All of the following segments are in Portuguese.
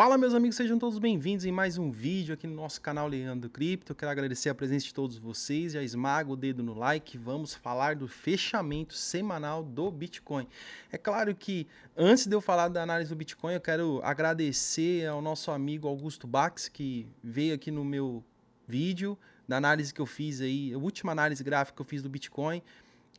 Fala, meus amigos, sejam todos bem-vindos em mais um vídeo aqui no nosso canal Leandro Cripto. Eu quero agradecer a presença de todos vocês, já esmaga o dedo no like. Vamos falar do fechamento semanal do Bitcoin. É claro que antes de eu falar da análise do Bitcoin, eu quero agradecer ao nosso amigo Augusto Bax, que veio aqui no meu vídeo da análise que eu fiz aí, a última análise gráfica que eu fiz do Bitcoin.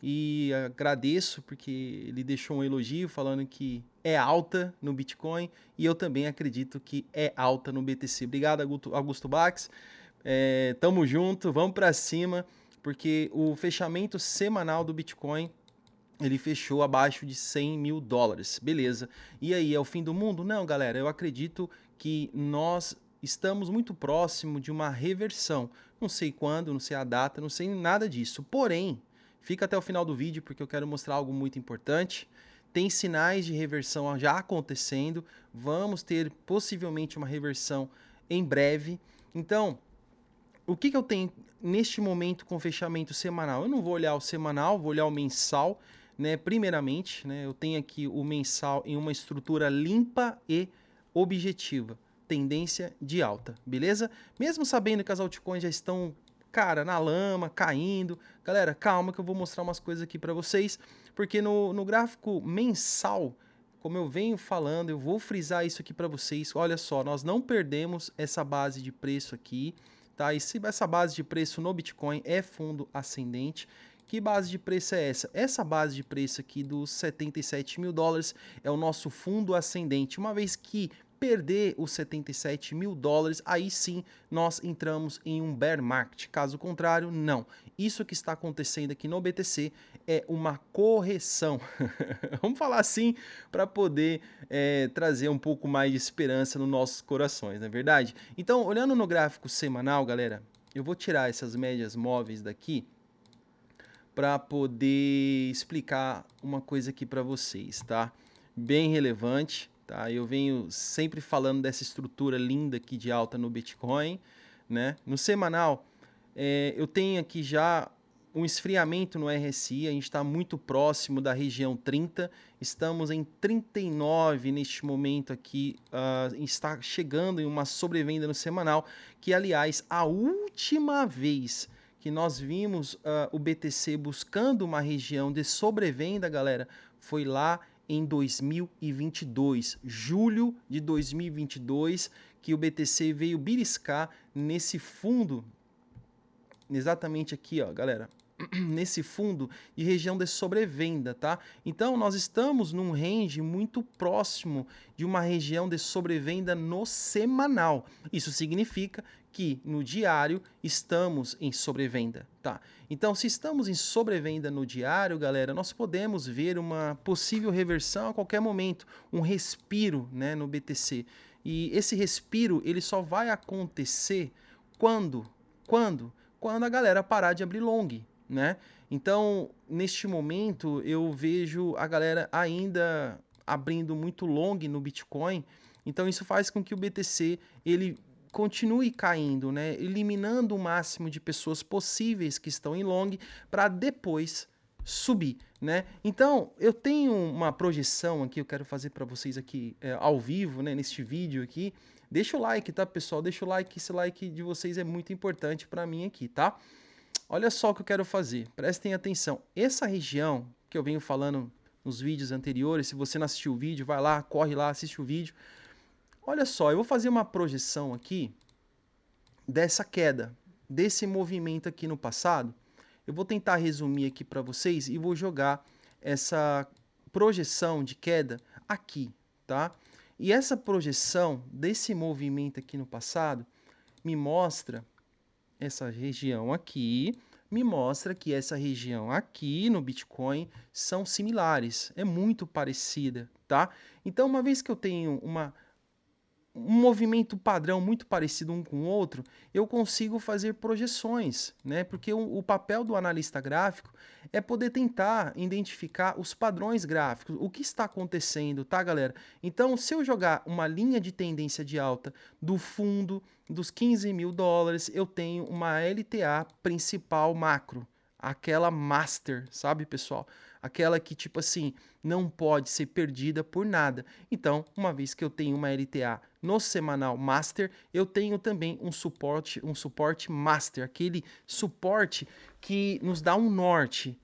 E agradeço porque ele deixou um elogio falando que é alta no Bitcoin e eu também acredito que é alta no BTC. Obrigado, Augusto Bax. Tamo junto, vamos para cima, porque o fechamento semanal do Bitcoin ele fechou abaixo de 100 mil dólares. Beleza. E aí, é o fim do mundo? Não, galera, eu acredito que nós estamos muito próximo de uma reversão. Não sei quando, não sei a data, não sei nada disso. Porém, fica até o final do vídeo porque eu quero mostrar algo muito importante. Tem sinais de reversão já acontecendo. Vamos ter possivelmente uma reversão em breve. Então, o que eu tenho neste momento com fechamento semanal? Eu não vou olhar o semanal, vou olhar o mensal, né? Primeiramente, né, eu tenho aqui o mensal em uma estrutura limpa e objetiva, tendência de alta, beleza? Mesmo sabendo que as altcoins já estão, cara, na lama, caindo, galera, calma que eu vou mostrar umas coisas aqui para vocês, porque no gráfico mensal, como eu venho falando, eu vou frisar isso aqui para vocês. Olha só, nós não perdemos essa base de preço aqui, tá? E se essa base de preço no Bitcoin é fundo ascendente, que base de preço é essa? Essa base de preço aqui dos 77 mil dólares é o nosso fundo ascendente. Uma vez que perder os 77 mil dólares, aí sim nós entramos em um bear market. Caso contrário, não. Isso que está acontecendo aqui no BTC é uma correção. Vamos falar assim para poder trazer um pouco mais de esperança nos nossos corações, não é verdade? Então, olhando no gráfico semanal, galera, eu vou tirar essas médias móveis daqui para poder explicar uma coisa aqui para vocês, tá? Bem relevante, tá? Eu venho sempre falando dessa estrutura linda aqui de alta no Bitcoin, né? No semanal, eu tenho aqui já um esfriamento no RSI, a gente está muito próximo da região 30, estamos em 39 neste momento aqui, está chegando em uma sobrevenda no semanal, que aliás, a última vez que nós vimos o BTC buscando uma região de sobrevenda, galera, foi lá em 2022, julho de 2022, que o BTC veio beliscar nesse fundo, exatamente aqui, ó, galera, nesse fundo de região de sobrevenda, tá? Então nós estamos num range muito próximo de uma região de sobrevenda no semanal. Isso significa que no diário estamos em sobrevenda, tá? Então, se estamos em sobrevenda no diário, galera, nós podemos ver uma possível reversão a qualquer momento, um respiro, né, no BTC. E esse respiro, ele só vai acontecer quando? Quando? Quando a galera parar de abrir long, né? Então, neste momento, eu vejo a galera ainda abrindo muito long no Bitcoin. Então, isso faz com que o BTC ele continue caindo, né? Eliminando o máximo de pessoas possíveis que estão em long para depois subir, né? Então, eu tenho uma projeção aqui, eu quero fazer para vocês aqui ao vivo, né? Neste vídeo aqui. Deixa o like, tá, pessoal? Deixa o like, esse like de vocês é muito importante para mim aqui, tá? Olha só o que eu quero fazer, prestem atenção. Essa região que eu venho falando nos vídeos anteriores, se você não assistiu o vídeo, vai lá, corre lá, assiste o vídeo. Olha só, eu vou fazer uma projeção aqui dessa queda, desse movimento aqui no passado. Eu vou tentar resumir aqui para vocês e vou jogar essa projeção de queda aqui, tá? E essa projeção desse movimento aqui no passado me mostra essa região aqui, me mostra que essa região aqui no Bitcoin são similares, é muito parecida, tá? Então, uma vez que eu tenho um movimento padrão muito parecido um com o outro, eu consigo fazer projeções, né? Porque o papel do analista gráfico é poder tentar identificar os padrões gráficos, o que está acontecendo, tá, galera? Então, se eu jogar uma linha de tendência de alta do fundo dos 15 mil dólares, eu tenho uma LTA principal macro, aquela master, sabe, pessoal? aquela que, tipo assim, não pode ser perdida por nada. Então, uma vez que eu tenho uma LTA no semanal Master, eu tenho também um suporte Master, aquele suporte que nos dá um norte.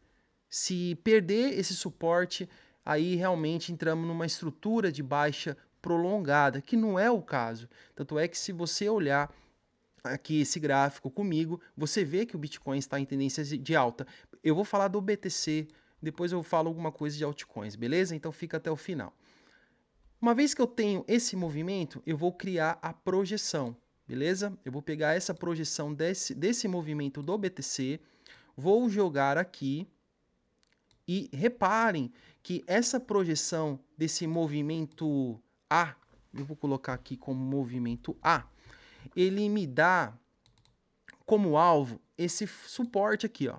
Se perder esse suporte, aí realmente entramos numa estrutura de baixa prolongada, que não é o caso. Tanto é que se você olhar aqui esse gráfico comigo, você vê que o Bitcoin está em tendência de alta. Eu vou falar do BTC, depois eu falo alguma coisa de altcoins, beleza? Então fica até o final. Uma vez que eu tenho esse movimento, eu vou criar a projeção, beleza? Eu vou pegar essa projeção desse movimento do BTC, vou jogar aqui e reparem que essa projeção desse movimento A, eu vou colocar aqui como movimento A, ele me dá como alvo esse suporte aqui, ó.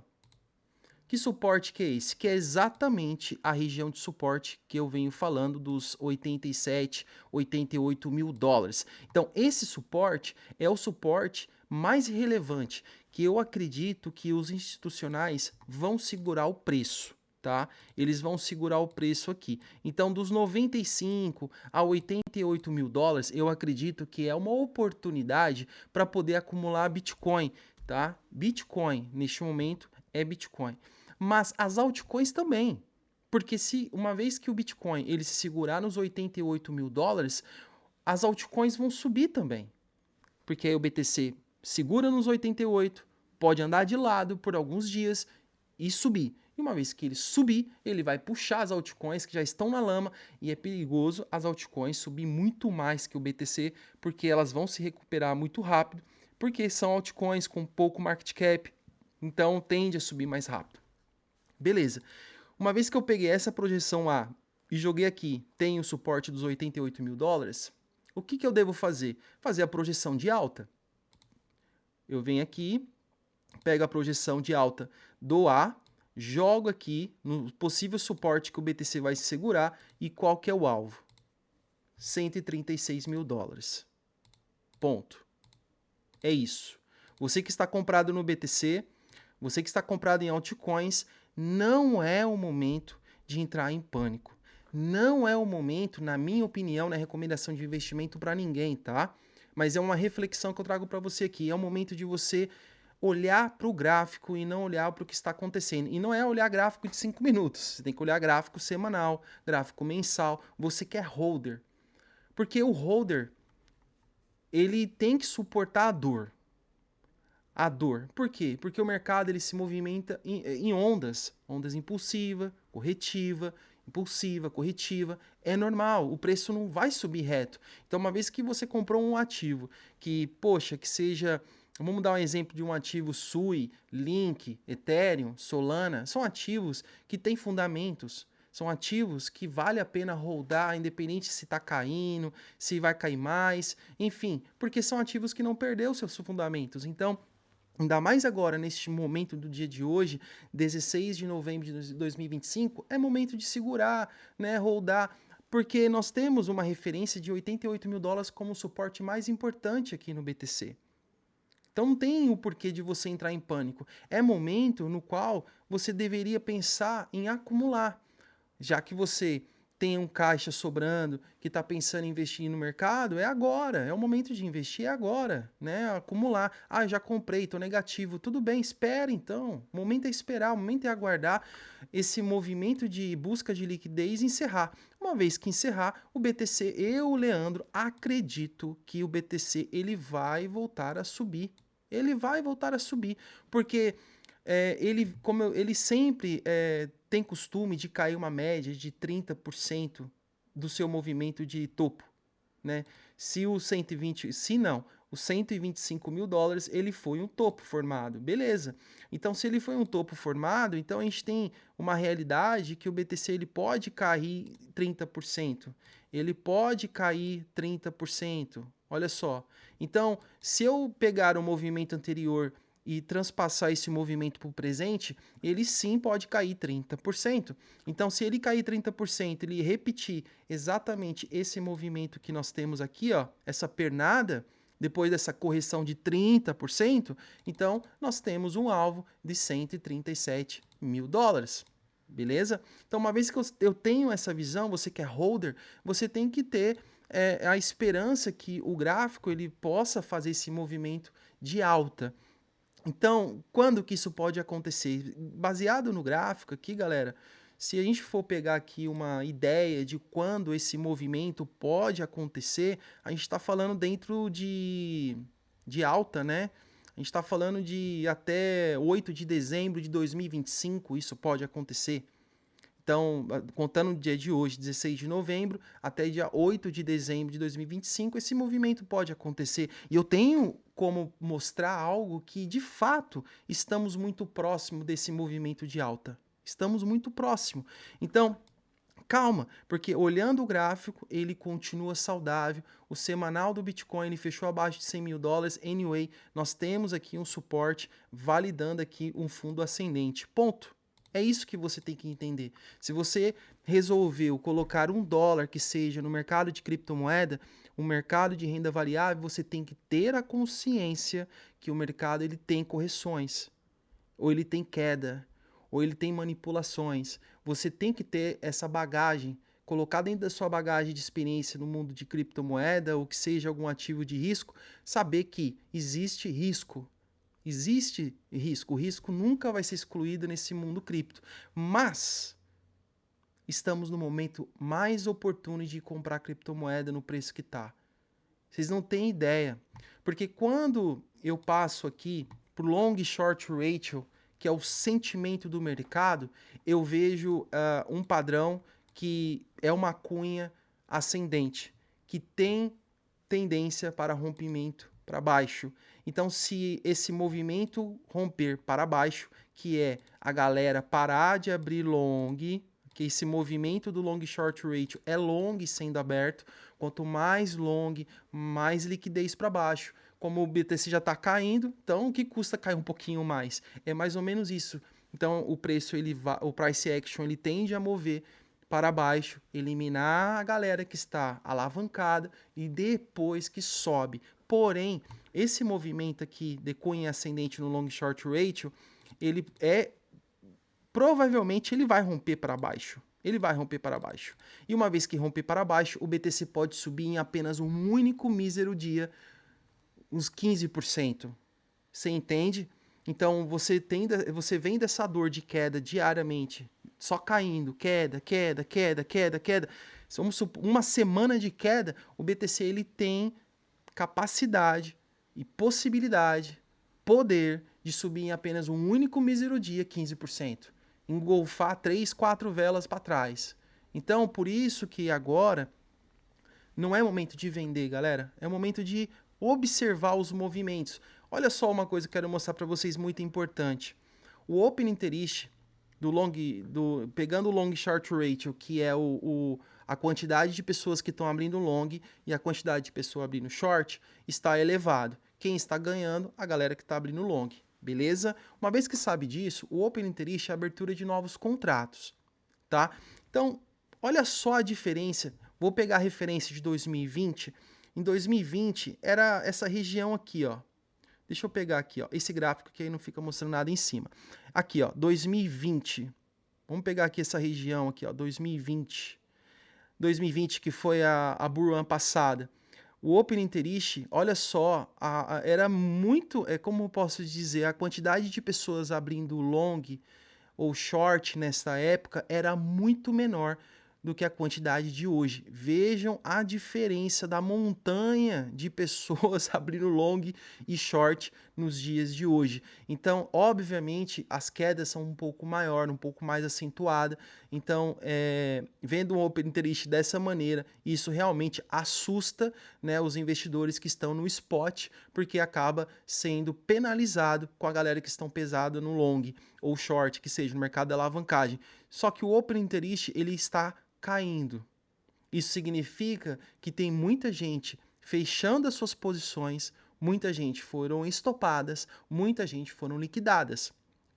Que suporte que é esse? Que é exatamente a região de suporte que eu venho falando dos 87, 88 mil dólares. Então, esse suporte é o suporte mais relevante que eu acredito que os institucionais vão segurar o preço. Tá? Eles vão segurar o preço aqui. Então, dos 95 a 88 mil dólares, eu acredito que é uma oportunidade para poder acumular Bitcoin, tá? Bitcoin, neste momento, é Bitcoin. Mas as altcoins também. Porque se uma vez que o Bitcoin ele se segurar nos 88 mil dólares, as altcoins vão subir também. Porque aí o BTC segura nos 88, pode andar de lado por alguns dias e subir. E uma vez que ele subir, ele vai puxar as altcoins que já estão na lama e é perigoso as altcoins subir muito mais que o BTC, porque elas vão se recuperar muito rápido, porque são altcoins com pouco market cap, então tende a subir mais rápido. Beleza. Uma vez que eu peguei essa projeção A e joguei aqui, tem o suporte dos 88 mil dólares, o que eu devo fazer? Fazer a projeção de alta. Eu venho aqui, pego a projeção de alta do A, jogo aqui no possível suporte que o BTC vai se segurar e qual que é o alvo? 136 mil dólares. Ponto. É isso. Você que está comprado no BTC, você que está comprado em altcoins, não é o momento de entrar em pânico. Não é o momento, na minha opinião, na recomendação de investimento para ninguém, tá? Mas é uma reflexão que eu trago para você aqui. É o momento de você olhar para o gráfico e não olhar para o que está acontecendo. E não é olhar gráfico de 5 minutos. Você tem que olhar gráfico semanal, gráfico mensal. Você quer holder. Porque o holder, ele tem que suportar a dor. A dor. Por quê? Porque o mercado ele se movimenta em ondas. Ondas impulsiva, corretiva, impulsiva, corretiva. É normal, o preço não vai subir reto. Então, uma vez que você comprou um ativo que, poxa, que seja... Vamos dar um exemplo de um ativo SUI, Link, Ethereum, Solana. São ativos que têm fundamentos. São ativos que vale a pena holdar, independente se está caindo, se vai cair mais, enfim, porque são ativos que não perderam seus fundamentos. Então, ainda mais agora, neste momento do dia de hoje, 16 de novembro de 2025, é momento de segurar, né, holdar, porque nós temos uma referência de 88 mil dólares como o suporte mais importante aqui no BTC. Então não tem o porquê de você entrar em pânico. É momento no qual você deveria pensar em acumular, já que você tem um caixa sobrando, que está pensando em investir no mercado, é agora, é o momento de investir, é agora, né? Acumular. Ah, já comprei, estou negativo. Tudo bem, espera então. O momento é esperar, o momento é aguardar esse movimento de busca de liquidez encerrar. Uma vez que encerrar, o BTC, eu, Leandro, acredito que o BTC ele vai voltar a subir. Ele vai voltar a subir, porque ele sempre tem costume de cair uma média de 30% do seu movimento de topo, né? Se o 120, se não, os 125 mil dólares, ele foi um topo formado, beleza. Então, se ele foi um topo formado, então a gente tem uma realidade que o BTC ele pode cair 30%, ele pode cair 30%, olha só. Então, se eu pegar o movimento anterior e transpassar esse movimento para o presente, ele sim pode cair 30%. Então, se ele cair 30%, ele repetir exatamente esse movimento que nós temos aqui, ó, essa pernada, depois dessa correção de 30%, então nós temos um alvo de 137 mil dólares. beleza? Então, uma vez que eu tenho essa visão, você que é holder, você tem que ter a esperança que o gráfico ele possa fazer esse movimento de alta. Então, quando que isso pode acontecer? Baseado no gráfico aqui, galera, se a gente for pegar aqui uma ideia de quando esse movimento pode acontecer, a gente está falando dentro de alta, né? A gente está falando de até 8 de dezembro de 2025, isso pode acontecer. Então, contando o dia de hoje, 16 de novembro, até dia 8 de dezembro de 2025, esse movimento pode acontecer. E eu tenho como mostrar algo que, de fato, estamos muito próximo desse movimento de alta. Estamos muito próximo. Então, calma, porque olhando o gráfico, ele continua saudável. O semanal do Bitcoin ele fechou abaixo de 100 mil dólares. Anyway, nós temos aqui um suporte validando aqui um fundo ascendente. Ponto. É isso que você tem que entender. Se você resolveu colocar $1 que seja no mercado de criptomoeda, um mercado de renda variável, você tem que ter a consciência que o mercado ele tem correções, ou ele tem queda, ou ele tem manipulações. Você tem que ter essa bagagem, colocar dentro da sua bagagem de experiência no mundo de criptomoeda, ou que seja algum ativo de risco, saber que existe risco. Existe risco, o risco nunca vai ser excluído nesse mundo cripto, mas estamos no momento mais oportuno de comprar criptomoeda no preço que está. Vocês não têm ideia, porque quando eu passo aqui para o long short ratio, que é o sentimento do mercado, eu vejo um padrão que é uma cunha ascendente, que tem tendência para rompimento para baixo. Então, se esse movimento romper para baixo, que é a galera parar de abrir long, que esse movimento do long short ratio é long sendo aberto, quanto mais long, mais liquidez para baixo. Como o BTC já está caindo, então o que custa cair um pouquinho mais? É mais ou menos isso. Então o preço o price action ele tende a mover para baixo, eliminar a galera que está alavancada e depois que sobe. Porém, esse movimento aqui de cunha ascendente no long short ratio, ele provavelmente ele vai romper para baixo. Ele vai romper para baixo. E uma vez que romper para baixo, o BTC pode subir em apenas um único mísero dia, uns 15%. Você entende? Então você vem dessa dor de queda diariamente, só caindo, queda, queda, queda, queda, queda. Vamos supor, uma semana de queda, o BTC ele tem capacidade e possibilidade, poder de subir em apenas um único mísero dia 15%, engolfar 3, 4 velas para trás. Então, por isso que agora não é momento de vender, galera, é momento de observar os movimentos. Olha só uma coisa que eu quero mostrar para vocês muito importante. O Open Interest pegando o Long Short Ratio, que é a quantidade de pessoas que estão abrindo long e a quantidade de pessoas abrindo short, está elevado. Quem está ganhando? A galera que está abrindo long, beleza? Uma vez que sabe disso, o Open Interest é a abertura de novos contratos, tá? Então, olha só a diferença. Vou pegar a referência de 2020. Em 2020 era essa região aqui, ó. Deixa eu pegar aqui, ó, esse gráfico que aí não fica mostrando nada em cima. Aqui, ó, 2020. Vamos pegar aqui essa região aqui, ó, 2020. 2020 que foi a Bull Run passada. O Open Interest, olha só, era muito, como eu posso dizer, a quantidade de pessoas abrindo long ou short nessa época era muito menor do que a quantidade de hoje. Vejam a diferença da montanha de pessoas abrindo long e short nos dias de hoje. Então, obviamente, as quedas são um pouco maior, um pouco mais acentuada. Então, vendo um Open Interest dessa maneira, isso realmente assusta, né, os investidores que estão no spot, porque acaba sendo penalizado com a galera que estão pesada no long ou short, que seja no mercado da alavancagem. Só que o Open Interest ele está caindo. Isso significa que tem muita gente fechando as suas posições, muita gente foram estopadas, muita gente foram liquidadas,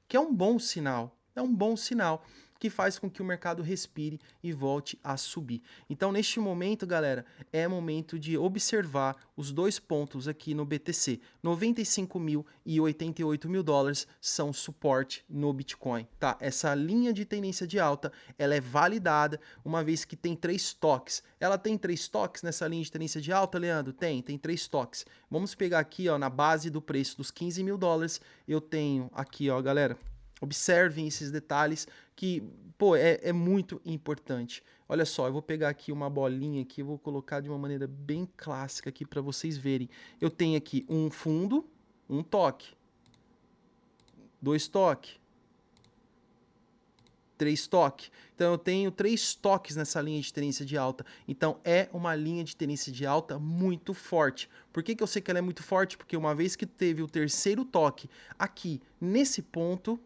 que é um bom sinal. É um bom sinal que faz com que o mercado respire e volte a subir. Então, neste momento, galera, é momento de observar os dois pontos aqui no BTC. 95 mil e 88 mil dólares são suporte no Bitcoin, tá? Essa linha de tendência de alta, ela é validada, uma vez que tem 3 toques. Ela tem 3 toques nessa linha de tendência de alta, Leandro? Tem 3 toques. Vamos pegar aqui, ó, na base do preço dos 15 mil dólares, eu tenho aqui, ó, galera, observem esses detalhes que, pô, é muito importante. Olha só, eu vou pegar aqui uma bolinha aqui, eu vou colocar de uma maneira bem clássica aqui para vocês verem. Eu tenho aqui um fundo, um toque, 2 toques, 3 toques. Então eu tenho 3 toques nessa linha de tendência de alta. Então é uma linha de tendência de alta muito forte. Por que eu sei que ela é muito forte? Porque uma vez que teve o terceiro toque aqui nesse ponto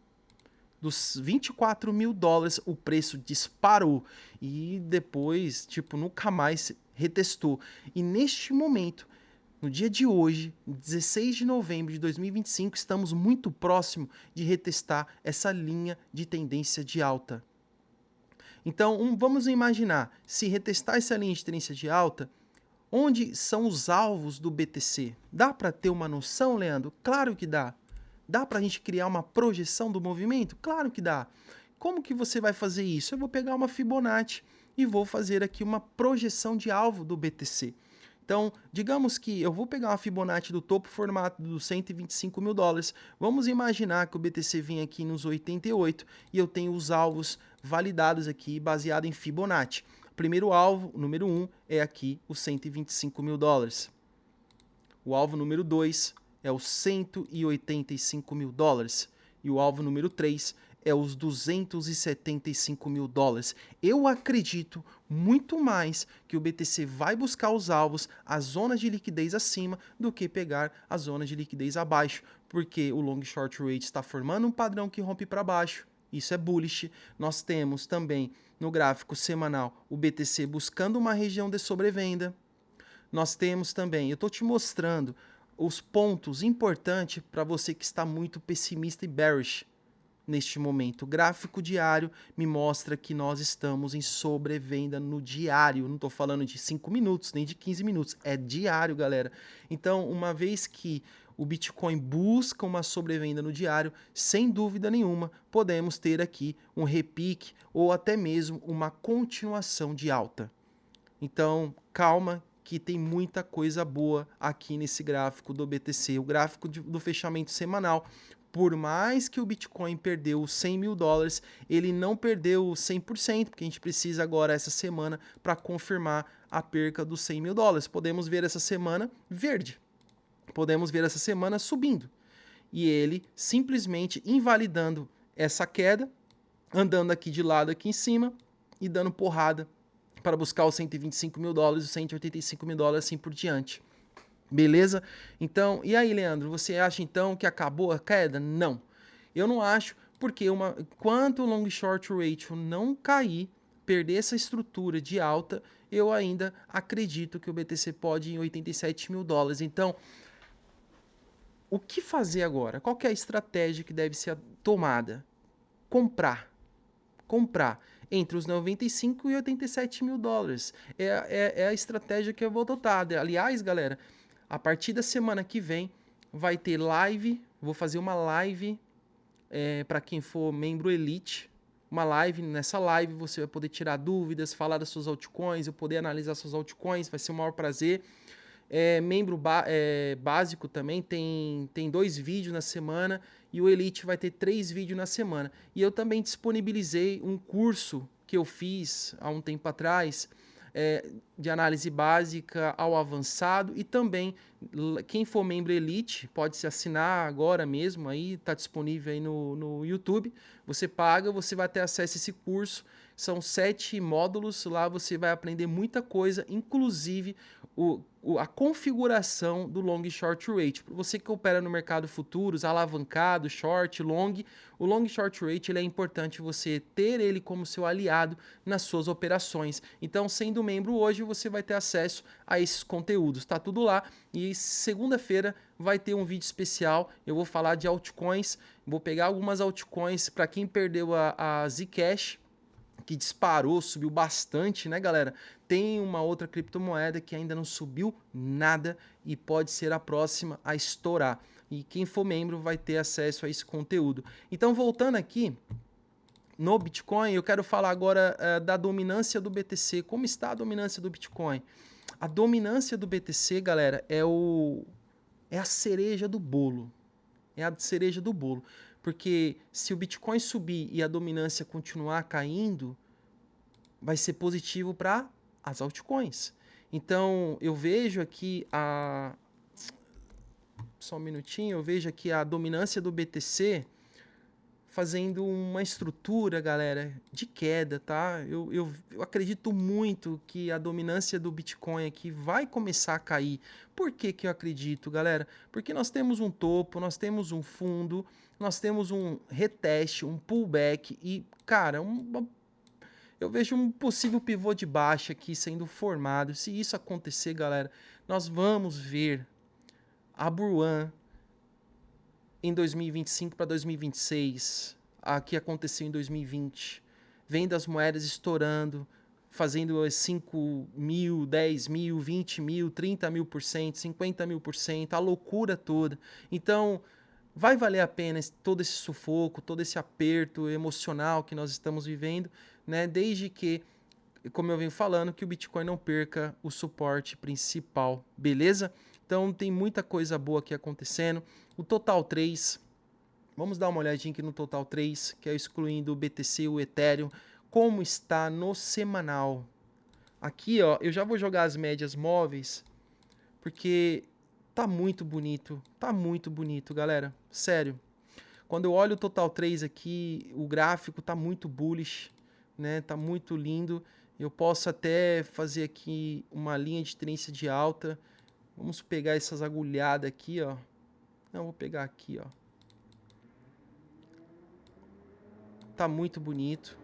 dos 24 mil dólares, o preço disparou e depois, tipo, nunca mais retestou. E neste momento, no dia de hoje, 16 de novembro de 2025, estamos muito próximo de retestar essa linha de tendência de alta. Então, vamos imaginar, se retestar essa linha de tendência de alta, onde são os alvos do BTC? Dá para ter uma noção, Leandro? Claro que dá. Dá para a gente criar uma projeção do movimento? Claro que dá. Como que você vai fazer isso? Eu vou pegar uma Fibonacci e vou fazer aqui uma projeção de alvo do BTC. Então, digamos que eu vou pegar uma Fibonacci do topo formato dos 125 mil dólares. Vamos imaginar que o BTC vem aqui nos 88 e eu tenho os alvos validados aqui baseado em Fibonacci. O primeiro alvo, o número 1, é aqui os 125 mil dólares. O alvo número 2 é os 185 mil dólares. E o alvo número 3 é os 275 mil dólares. Eu acredito muito mais que o BTC vai buscar os alvos, as zonas de liquidez acima, do que pegar as zonas de liquidez abaixo, porque o long short rate está formando um padrão que rompe para baixo. Isso é bullish. Nós temos também no gráfico semanal o BTC buscando uma região de sobrevenda. Nós temos também, eu estou te mostrando os pontos importantes para você que está muito pessimista e bearish neste momento. O gráfico diário me mostra que nós estamos em sobrevenda no diário. Não estou falando de 5 minutos, nem de 15 minutos. É diário, galera. Então, uma vez que o Bitcoin busca uma sobrevenda no diário, sem dúvida nenhuma, podemos ter aqui um repique ou até mesmo uma continuação de alta. Então, calma, que tem muita coisa boa aqui nesse gráfico do BTC. O gráfico do fechamento semanal, por mais que o Bitcoin perdeu os 100 mil dólares, ele não perdeu 100%, porque a gente precisa agora, essa semana, para confirmar a perca dos 100 mil dólares. Podemos ver essa semana verde, podemos ver essa semana subindo. E ele simplesmente invalidando essa queda, andando aqui de lado aqui em cima e dando porrada para buscar os 125 mil dólares, os 185 mil dólares, assim por diante. Beleza? Então, e aí, Leandro, você acha então que acabou a queda? Não. Eu não acho, porque enquanto o long short ratio não cair, perder essa estrutura de alta, eu ainda acredito que o BTC pode ir em 87 mil dólares. Então, o que fazer agora? Qual que é a estratégia que deve ser tomada? Comprar entre os 95 e 87 mil dólares. É a estratégia que eu vou adotar. Aliás, galera, a partir da semana que vem vai ter live. Vou fazer uma live para quem for membro Elite. Uma live, nessa live você vai poder tirar dúvidas, falar das suas altcoins, eu poder analisar suas altcoins, vai ser um maior prazer. Membro básico também tem 2 vídeos na semana e o Elite vai ter 3 vídeos na semana. E eu também disponibilizei um curso que eu fiz há um tempo atrás, de análise básica ao avançado, e também quem for membro Elite pode se assinar agora mesmo, aí está disponível aí no YouTube. Você paga, você vai ter acesso a esse curso. São 7 módulos, lá você vai aprender muita coisa, inclusive a configuração do long short rate. Para você que opera no mercado futuros, alavancado, short, long, o long short rate ele é importante você ter ele como seu aliado nas suas operações. Então, sendo membro hoje, você vai ter acesso a esses conteúdos. Tá tudo lá. E segunda-feira vai ter um vídeo especial. Eu vou falar de altcoins. Vou pegar algumas altcoins para quem perdeu a Zcash. que disparou, subiu bastante, né, galera? Tem uma outra criptomoeda que ainda não subiu nada e pode ser a próxima a estourar. E quem for membro vai ter acesso a esse conteúdo. Então, voltando aqui no Bitcoin, eu quero falar agora da dominância do BTC. Como está a dominância do Bitcoin? A dominância do BTC, galera, é a cereja do bolo. É a cereja do bolo. Porque se o Bitcoin subir e a dominância continuar caindo, vai ser positivo para as altcoins. Então, eu vejo aqui só um minutinho, eu vejo aqui a dominância do BTC fazendo uma estrutura, galera, de queda, tá? Eu acredito muito que a dominância do Bitcoin aqui vai começar a cair. Por que que eu acredito, galera? Porque nós temos um topo, nós temos um fundo, nós temos um reteste, um pullback e, cara, eu vejo um possível pivô de baixa aqui sendo formado. Se isso acontecer, galera, nós vamos ver a Buruan em 2025 para 2026, a que aconteceu em 2020, vem das moedas estourando, fazendo 5 mil, 10 mil, 20 mil, 30 mil%, 50 mil%, a loucura toda. Então, vai valer a pena todo esse sufoco, todo esse aperto emocional que nós estamos vivendo, né? Desde que, como eu venho falando, que o Bitcoin não perca o suporte principal, beleza? Então tem muita coisa boa aqui acontecendo. O Total 3, vamos dar uma olhadinha aqui no Total 3, que é excluindo o BTC e o Ethereum, como está no semanal. Aqui, ó, eu já vou jogar as médias móveis, porque tá muito bonito, galera, sério. Quando eu olho o Total 3 aqui, o gráfico tá muito bullish, né? Tá muito lindo. Eu posso até fazer aqui uma linha de tendência de alta. Vamos pegar essas agulhadas aqui, ó. Não, vou pegar aqui, ó. Tá muito bonito.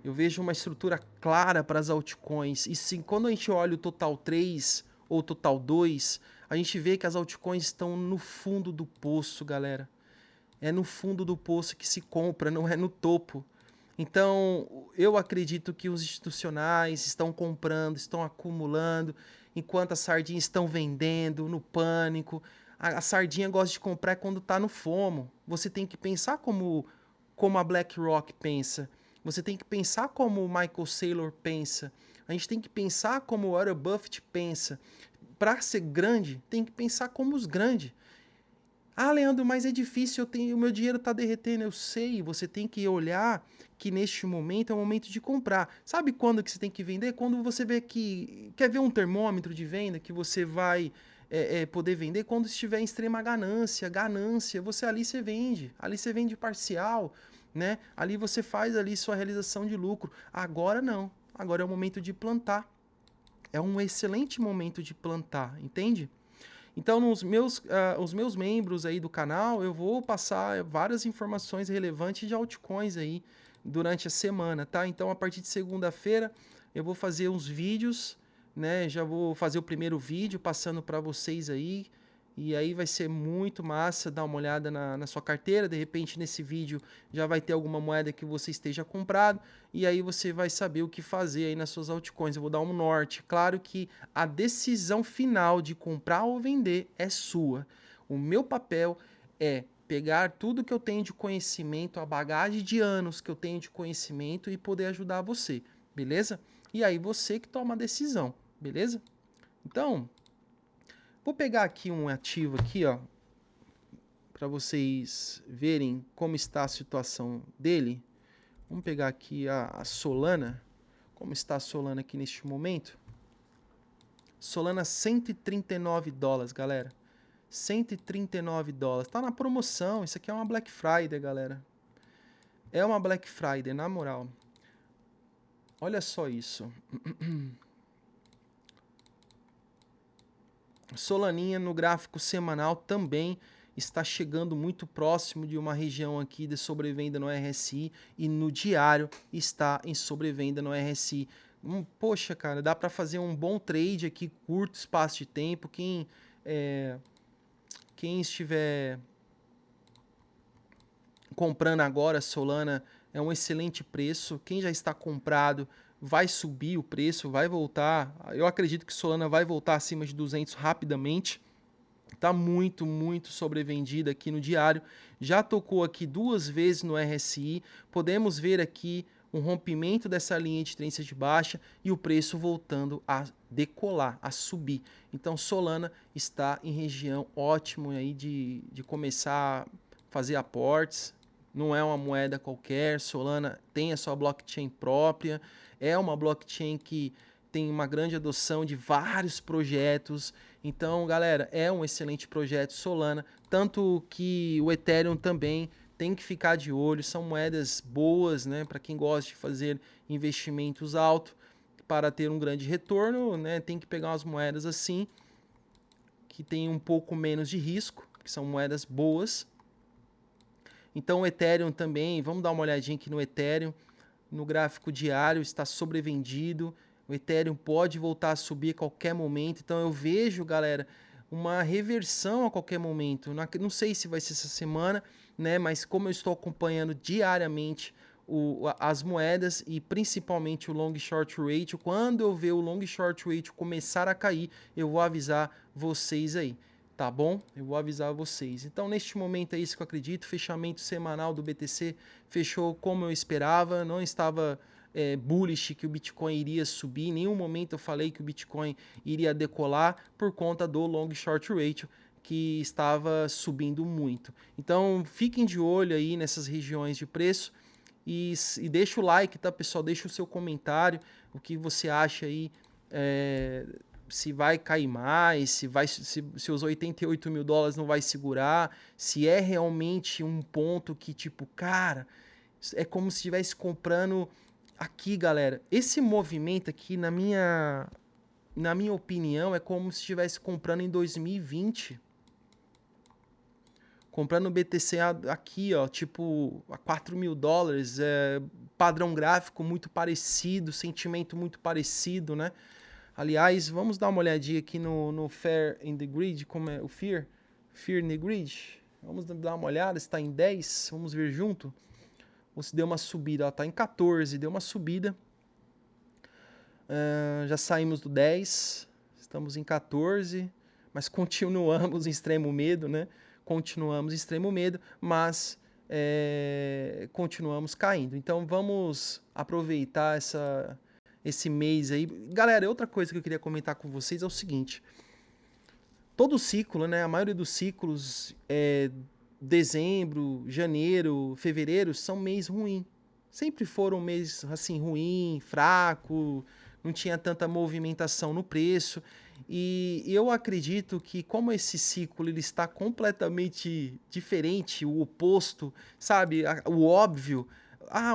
Eu vejo uma estrutura clara para as altcoins. E sim, quando a gente olha o Total 3 ou Total 2, a gente vê que as altcoins estão no fundo do poço, galera. É no fundo do poço que se compra, não é no topo. Então, eu acredito que os institucionais estão comprando, estão acumulando, enquanto as sardinhas estão vendendo no pânico. A sardinha gosta de comprar quando está no FOMO. Você tem que pensar como a BlackRock pensa. Você tem que pensar como o Michael Saylor pensa. A gente tem que pensar como o Warren Buffett pensa. Para ser grande, tem que pensar como os grandes. Ah, Leandro, mas é difícil, o meu dinheiro está derretendo. Eu sei, você tem que olhar que neste momento é o momento de comprar. Sabe quando que você tem que vender? Quando você vê que... Quer ver um termômetro de venda que você vai poder vender? Quando estiver em extrema ganância, você ali você vende. Ali você vende parcial, né? Ali você faz ali sua realização de lucro. Agora não. Agora é o momento de plantar. É um excelente momento de plantar, entende? Então, os meus membros aí do canal, eu vou passar várias informações relevantes de altcoins aí durante a semana, tá? Então, a partir de segunda-feira, eu vou fazer uns vídeos, né? Já vou fazer o primeiro vídeo passando para vocês aí. E aí vai ser muito massa dar uma olhada na sua carteira. De repente, nesse vídeo já vai ter alguma moeda que você esteja comprado. E aí você vai saber o que fazer aí nas suas altcoins. Eu vou dar um norte. Claro que a decisão final de comprar ou vender é sua. O meu papel é pegar tudo que eu tenho de conhecimento, a bagagem de anos que eu tenho de conhecimento e poder ajudar você, beleza? E aí você que toma a decisão, beleza? Então, vou pegar aqui um ativo aqui, ó, para vocês verem como está a situação dele. Vamos pegar aqui a Solana, como está a Solana aqui neste momento. Solana $139, galera. $139. Tá na promoção, isso aqui é uma Black Friday, galera. É uma Black Friday, na moral. Olha só isso. Solaninha no gráfico semanal também está chegando muito próximo de uma região aqui de sobrevenda no RSI e no diário está em sobrevenda no RSI. Poxa, cara, dá para fazer um bom trade aqui, curto espaço de tempo. Quem estiver comprando agora Solana é um excelente preço. Quem já está comprado vai subir o preço, vai voltar. Eu acredito que Solana vai voltar acima de 200 rapidamente. Está muito, muito sobrevendida aqui no diário. Já tocou aqui 2 vezes no RSI. Podemos ver aqui um rompimento dessa linha de tendência de baixa e o preço voltando a decolar, a subir. Então Solana está em região ótima aí de começar a fazer aportes. Não é uma moeda qualquer, Solana tem a sua blockchain própria, é uma blockchain que tem uma grande adoção de vários projetos. Então, galera, é um excelente projeto Solana, tanto que o Ethereum também tem que ficar de olho, são moedas boas, né, para quem gosta de fazer investimentos altos para ter um grande retorno, né, tem que pegar umas moedas assim que tem um pouco menos de risco, que são moedas boas. Então, o Ethereum também, vamos dar uma olhadinha aqui no Ethereum, no gráfico diário está sobrevendido, o Ethereum pode voltar a subir a qualquer momento, então eu vejo, galera, uma reversão a qualquer momento. Não sei se vai ser essa semana, né? Mas como eu estou acompanhando diariamente as moedas e principalmente o long short ratio, quando eu ver o long short ratio começar a cair, eu vou avisar vocês aí. Tá bom? Eu vou avisar vocês. Então, neste momento é isso que eu acredito. Fechamento semanal do BTC fechou como eu esperava. Não estava bullish que o Bitcoin iria subir. Em nenhum momento eu falei que o Bitcoin iria decolar por conta do long short ratio que estava subindo muito. Então, fiquem de olho aí nessas regiões de preço. E deixa o like, tá, pessoal? Deixa o seu comentário, o que você acha aí, se vai cair mais, se os 88 mil dólares não vai segurar, se é realmente um ponto que, tipo, cara, é como se estivesse comprando aqui, galera. Esse movimento aqui, na minha opinião, é como se estivesse comprando em 2020. Comprando BTC aqui, ó, tipo, a 4 mil dólares, padrão gráfico muito parecido, sentimento muito parecido, né? Aliás, vamos dar uma olhadinha aqui no Fear in the Grid, como é o Fear in the Grid. Vamos dar uma olhada, está em 10, vamos ver junto. Ou se deu uma subida, está em 14, deu uma subida. Já saímos do 10, estamos em 14, mas continuamos em extremo medo, né? Continuamos em extremo medo, mas continuamos caindo. Então vamos aproveitar esse mês aí. Galera, outra coisa que eu queria comentar com vocês é o seguinte. Todo ciclo, né? A maioria dos ciclos, dezembro, janeiro, fevereiro, são mês ruim. Sempre foram mês assim ruim, fraco, não tinha tanta movimentação no preço. E eu acredito que como esse ciclo ele está completamente diferente, o oposto, sabe? O óbvio.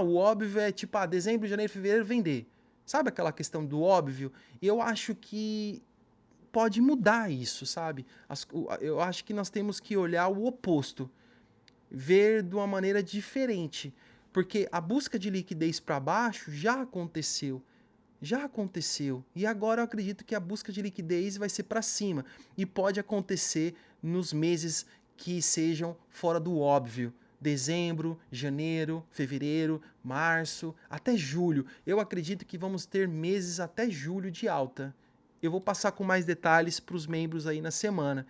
O óbvio é tipo, dezembro, janeiro, fevereiro vender. Sabe aquela questão do óbvio? Eu acho que pode mudar isso, sabe? Eu acho que nós temos que olhar o oposto, ver de uma maneira diferente, porque a busca de liquidez para baixo já aconteceu. Já aconteceu. E agora eu acredito que a busca de liquidez vai ser para cima. E pode acontecer nos meses que sejam fora do óbvio. Dezembro, janeiro, fevereiro, março, até julho. Eu acredito que vamos ter meses até julho de alta. Eu vou passar com mais detalhes para os membros aí na semana.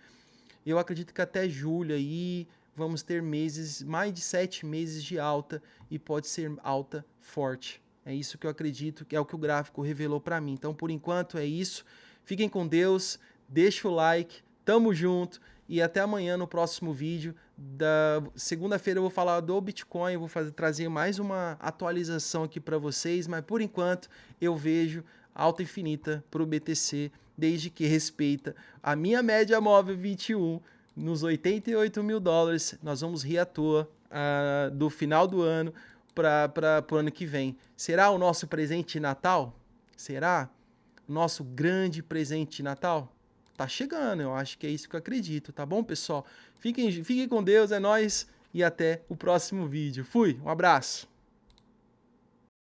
Eu acredito que até julho aí vamos ter meses, mais de 7 meses de alta e pode ser alta forte. É isso que eu acredito, que é o que o gráfico revelou para mim. Então, por enquanto é isso. Fiquem com Deus, deixa o like, tamo junto e até amanhã no próximo vídeo. Da segunda-feira eu vou falar do Bitcoin, eu vou trazer mais uma atualização aqui para vocês, mas por enquanto eu vejo alta infinita para o BTC, desde que respeita a minha média móvel 21 nos 88 mil dólares. Nós vamos rir à toa do final do ano para o ano que vem. Será o nosso presente de Natal? Será? O nosso grande presente de Natal? Tá chegando, eu acho que é isso que eu acredito, tá bom, pessoal? Fiquem com Deus, é nóis e até o próximo vídeo. Fui, um abraço!